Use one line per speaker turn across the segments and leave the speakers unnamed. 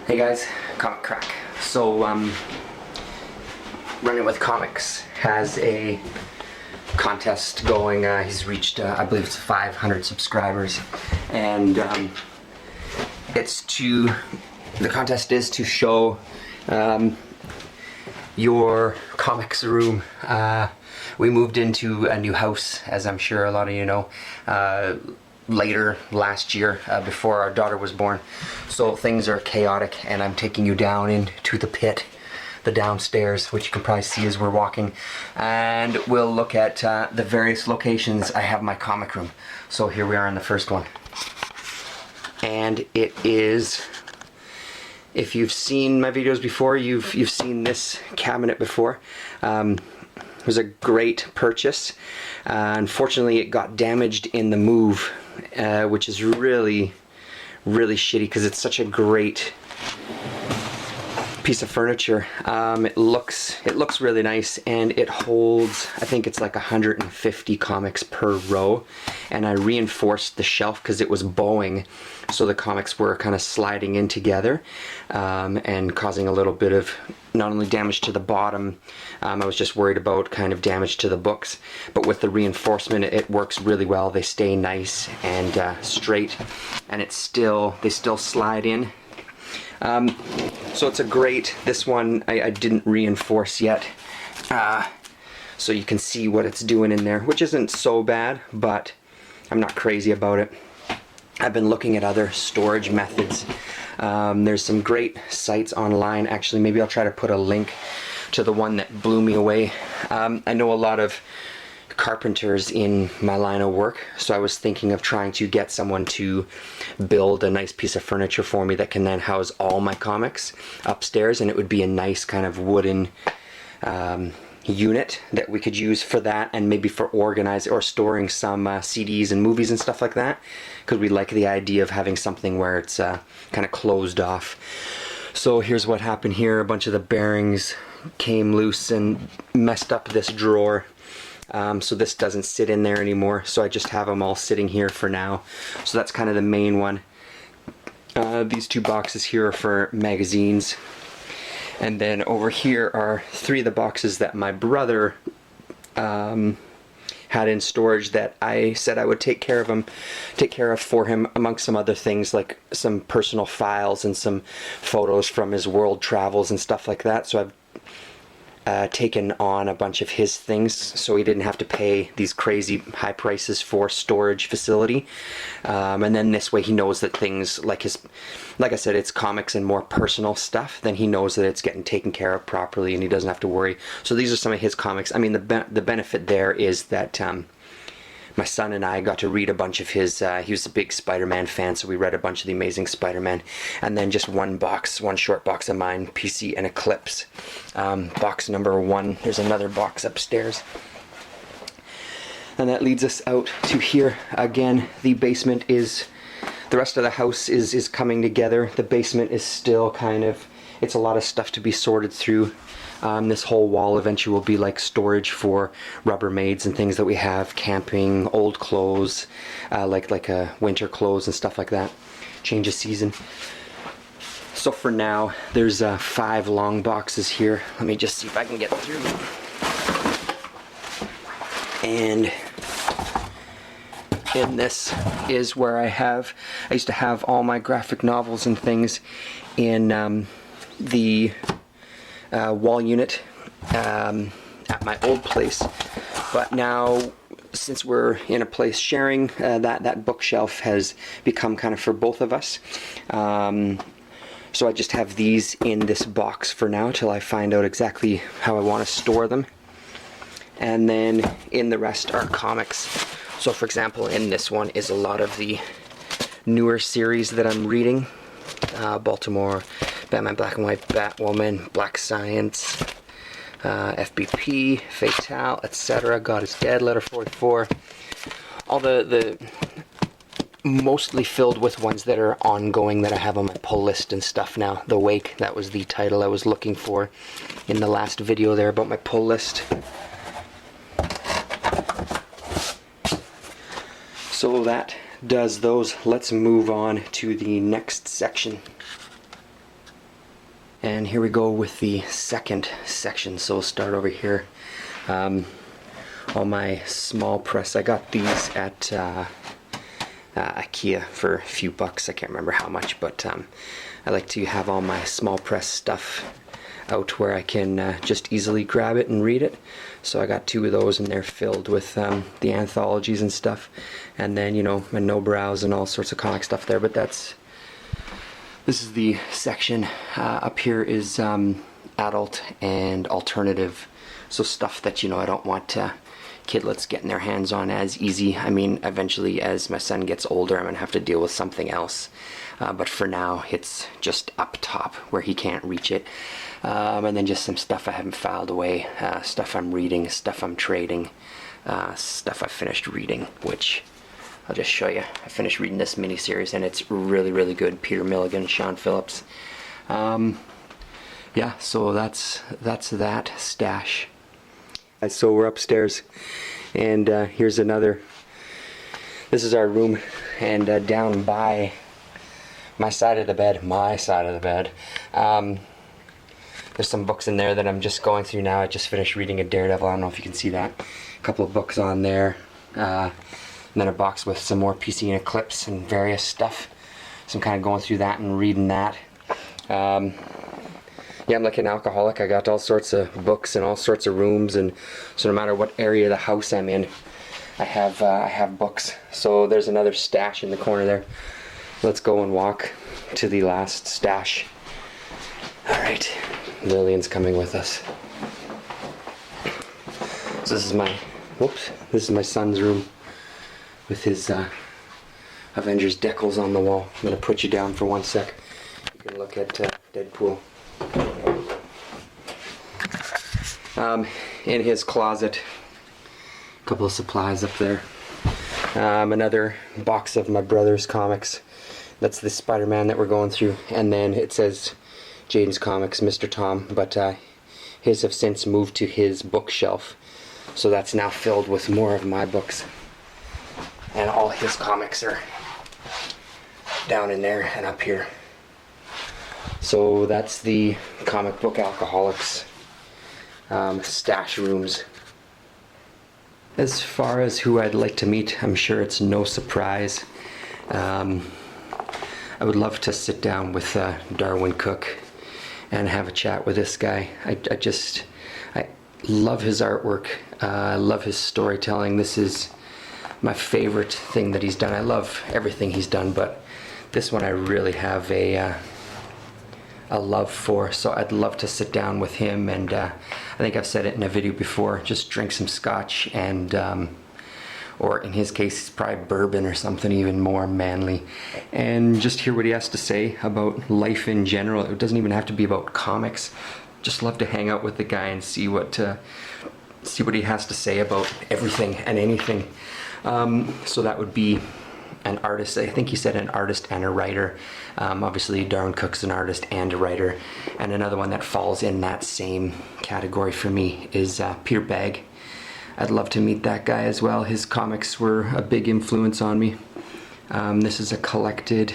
Hey guys, Comic Crack. So, Running with Comics has a contest going. He's reached, I believe it's 500 subscribers, and the contest is to show your comics room. We moved into a new house, as I'm sure a lot of you know, later last year, before our daughter was born. So things are chaotic, and I'm taking you down into the pit, the downstairs, which you can probably see as we're walking, and we'll look at the various locations I have my comic room. So here we are in the first one, and it is, if you've seen my videos before, you've seen this cabinet before. It was a great purchase. Unfortunately, it got damaged in the move, which is really shitty because it's such a great piece of furniture. It looks really nice, and it holds, I think it's like 150 comics per row, and I reinforced the shelf because it was bowing, so the comics were kind of sliding in together, and causing a little bit of not only damage to the bottom. I was just worried about kind of damage to the books, but with the reinforcement it works really well. They stay nice and straight, and they still slide in. So it's a great, this one I didn't reinforce yet, so you can see what it's doing in there, which isn't so bad, but I'm not crazy about it. I've been looking at other storage methods. There's some great sites online. Actually, maybe I'll try to put a link to the one that blew me away. I know a lot of carpenters in my line of work, so I was thinking of trying to get someone to build a nice piece of furniture for me that can then house all my comics upstairs, and it would be a nice kind of wooden unit that we could use for that, and maybe for organizing or storing some CDs and movies and stuff like that, because we like the idea of having something where it's kind of closed off. So here's what happened here. A bunch of the bearings came loose and messed up this drawer. So this doesn't sit in there anymore, so I just have them all sitting here for now. So that's kind of the main one. These two boxes here are for magazines, and then over here are 3 of the boxes that my brother had in storage that I said I would take care of for him, amongst some other things like some personal files and some photos from his world travels and stuff like that. So I've taken on a bunch of his things so he didn't have to pay these crazy high prices for storage facility, and then this way he knows that things like I said, it's comics and more personal stuff, then he knows that it's getting taken care of properly and he doesn't have to worry. So these are some of his comics. I mean, the benefit there is that my son and I got to read a bunch of his, he was a big Spider-Man fan, so we read a bunch of the Amazing Spider-Man, and then just one short box of mine, PC and Eclipse. Box number 1, there's another box upstairs. And that leads us out to here. Again, the basement is, the rest of the house is coming together. The basement is still kind of, it's a lot of stuff to be sorted through. This whole wall eventually will be like storage for Rubbermaids and things that we have, camping, old clothes, like winter clothes and stuff like that, change of season. So for now, there's 5 long boxes here. Let me just see if I can get through. And this is where I used to have all my graphic novels and things in the wall unit at my old place, but now since we're in a place sharing, that bookshelf has become kind of for both of us, so I just have these in this box for now till I find out exactly how I want to store them. And then in the rest are comics. So for example, in this one is a lot of the newer series that I'm reading. Baltimore, Batman Black and White, Batwoman, Black Science, FBP, Fatale, etc. God is Dead, Letter 44. All the mostly filled with ones that are ongoing that I have on my pull list and stuff now. The Wake, that was the title I was looking for in the last video there about my pull list. So that does those. Let's move on to the next section. And here we go with the second section. So we'll start over here. All my small press, I got these at IKEA for a few bucks. I can't remember how much, but I like to have all my small press stuff out where I can just easily grab it and read it. So I got 2 of those, and they're filled with the anthologies and stuff, and then, you know, my no brows and all sorts of comic stuff there. But this is the section. Up here is adult and alternative, so stuff that, you know, I don't want kidlets getting their hands on as easy. I mean, eventually as my son gets older, I'm gonna have to deal with something else, but for now it's just up top where he can't reach it. And then just some stuff I haven't filed away, stuff I'm reading, stuff I'm trading, stuff I finished reading, which I'll just show you. I finished reading this miniseries and it's really, really good. Peter Milligan, Sean Phillips. Yeah, so that's that stash. So we're upstairs, and here's another. This is our room, and down by my side of the bed, there's some books in there that I'm just going through now. I just finished reading a Daredevil. I don't know if you can see that. A couple of books on there. And then a box with some more PC and Eclipse and various stuff. So I'm kind of going through that and reading that. Yeah, I'm like an alcoholic. I got all sorts of books and all sorts of rooms, and so no matter what area of the house I'm in, I have books. So there's another stash in the corner there. Let's go and walk to the last stash. All right, Lillian's coming with us. So this is my son's room with his Avengers decals on the wall. I'm gonna put you down for 1 sec. You can look at Deadpool. In his closet, a couple of supplies up there. Another box of my brother's comics. That's the Spider-Man that we're going through. And then it says Jaden's Comics, Mr. Tom, but his have since moved to his bookshelf. So that's now filled with more of my books. And all his comics are down in there and up here. So that's the comic book alcoholics stash rooms. As far as who I'd like to meet, I'm sure it's no surprise. I would love to sit down with Darwin Cook and have a chat with this guy. I love his artwork. I love his storytelling. This is my favorite thing that he's done. I love everything he's done, but this one I really have a love for, so I'd love to sit down with him, and I think I've said it in a video before, just drink some scotch and or in his case it's probably bourbon or something even more manly, and just hear what he has to say about life in general. It doesn't even have to be about comics. Just love to hang out with the guy and see what he has to say about everything and anything. So that would be an artist. I think he said an artist and a writer. Obviously Darwin Cook's an artist and a writer. And another one that falls in that same category for me is Peter Bagge. I'd love to meet that guy as well. His comics were a big influence on me. This is a collected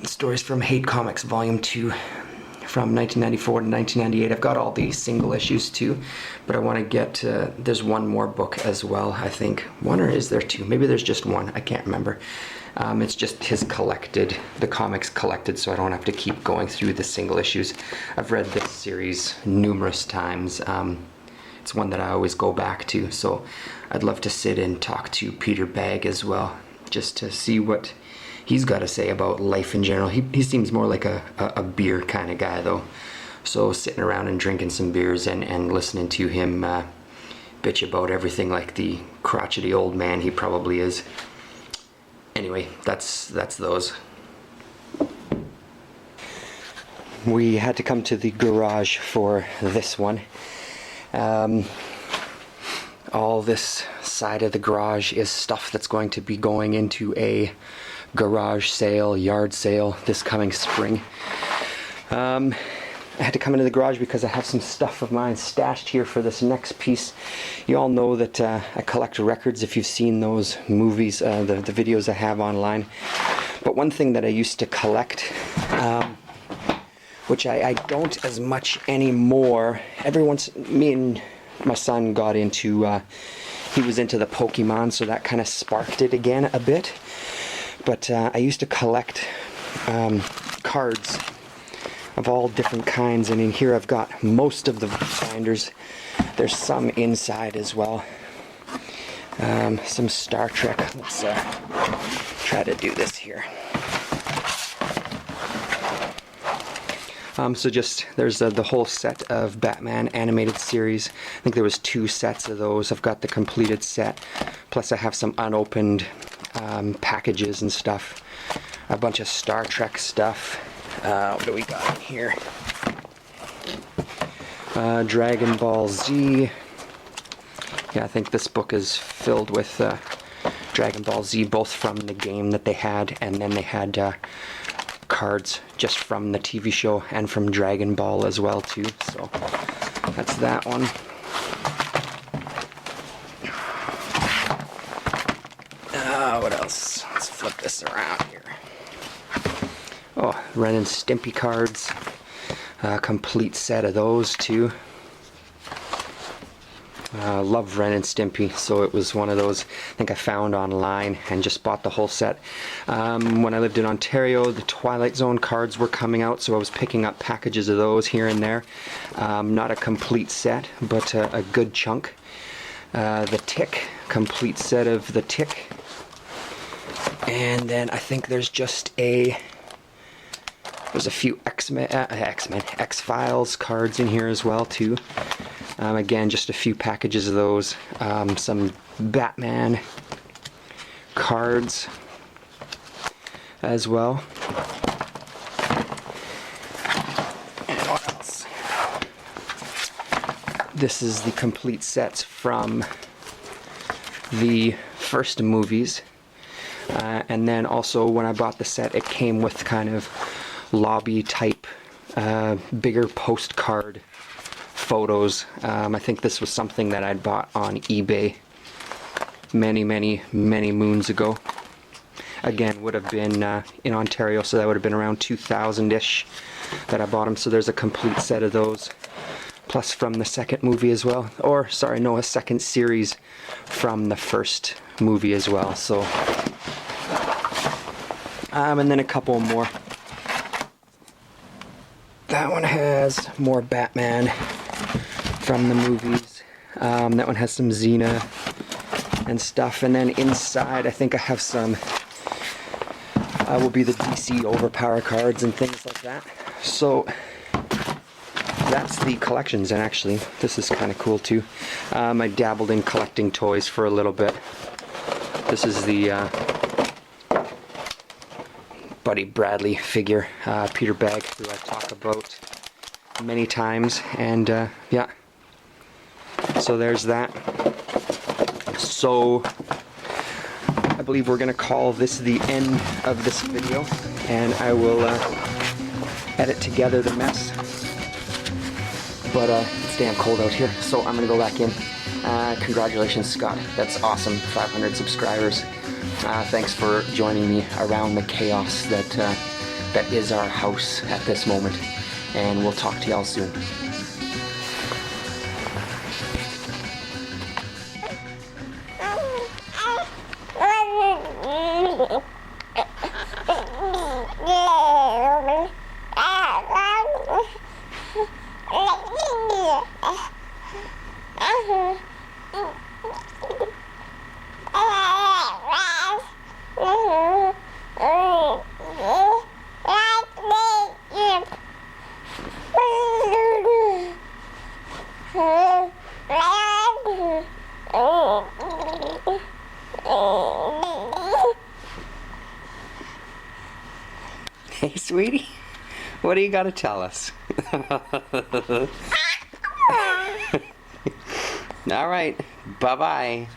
Stories from Hate Comics Volume 2 from 1994 to 1998. I've got all the single issues too, but I want to get there's one more book as well, I think. One, or is there two? Maybe there's just one, I can't remember. It's just his collected, the comics collected, so I don't have to keep going through the single issues. I've read this series numerous times. It's one that I always go back to, so I'd love to sit and talk to Peter Bagge as well, just to see what he's got to say about life in general. He seems more like a beer kind of guy though, so sitting around and drinking some beers and listening to him bitch about everything like the crotchety old man he probably is. Anyway, that's those. We had to come to the garage for this one. All this side of the garage is stuff that's going to be going into a garage sale, yard sale this coming spring. I had to come into the garage because I have some stuff of mine stashed here for this next piece. You all know that I collect records, if you've seen those movies, the videos I have online. But one thing that I used to collect which I don't as much anymore. Me and my son got into, he was into the Pokemon, so that kind of sparked it again a bit. But I used to collect cards of all different kinds, and in here I've got most of the binders. There's some inside as well. Some Star Trek. Let's try to do this here. So just, there's the whole set of Batman animated series. I think there was 2 sets of those. I've got the completed set, plus I have some unopened packages and stuff. A bunch of Star Trek stuff. What do we got in here? Dragon Ball Z. Yeah, I think this book is filled with Dragon Ball Z, both from the game that they had, and then they had cards just from the TV show and from Dragon Ball as well too. So that's that one. What else? Let's flip this around here. Oh, Ren and Stimpy cards. Complete set of those too. Love Ren and Stimpy, so it was one of those I think I found online and just bought the whole set. When I lived in Ontario, the Twilight Zone cards were coming out, so I was picking up packages of those here and there. Not a complete set, but a good chunk. The Tick, complete set of the Tick. And then I think there's just there's a few X-Files cards in here as well too. Again, just a few packages of those. Some Batman cards as well. And what else? This is the complete sets from the first movies. And then also when I bought the set, it came with kind of lobby type, bigger postcard photos. I think this was something that I'd bought on eBay many moons ago. Again, would have been in Ontario, so that would have been around 2000-ish that I bought them. So there's a complete set of those, plus from the second movie as well. Or, sorry, no, a second series from the first movie as well. So, and then a couple more. That one has more Batman from the movies. That one has some Xena and stuff. And then inside, I think I have some, will be the DC Overpower cards and things like that. So that's the collections, and actually, this is kind of cool too. I dabbled in collecting toys for a little bit. This is the Buddy Bradley figure, Peter Bagg, who I talk about many times, and yeah. So there's that. So I believe we're gonna call this the end of this video, and I will edit together the mess. But it's damn cold out here, so I'm gonna go back in. Congratulations, Scott. That's awesome. 500 subscribers. Thanks for joining me around the chaos that is our house at this moment. And we'll talk to y'all soon. Hey, sweetie, what do you got to tell us? All right, bye-bye.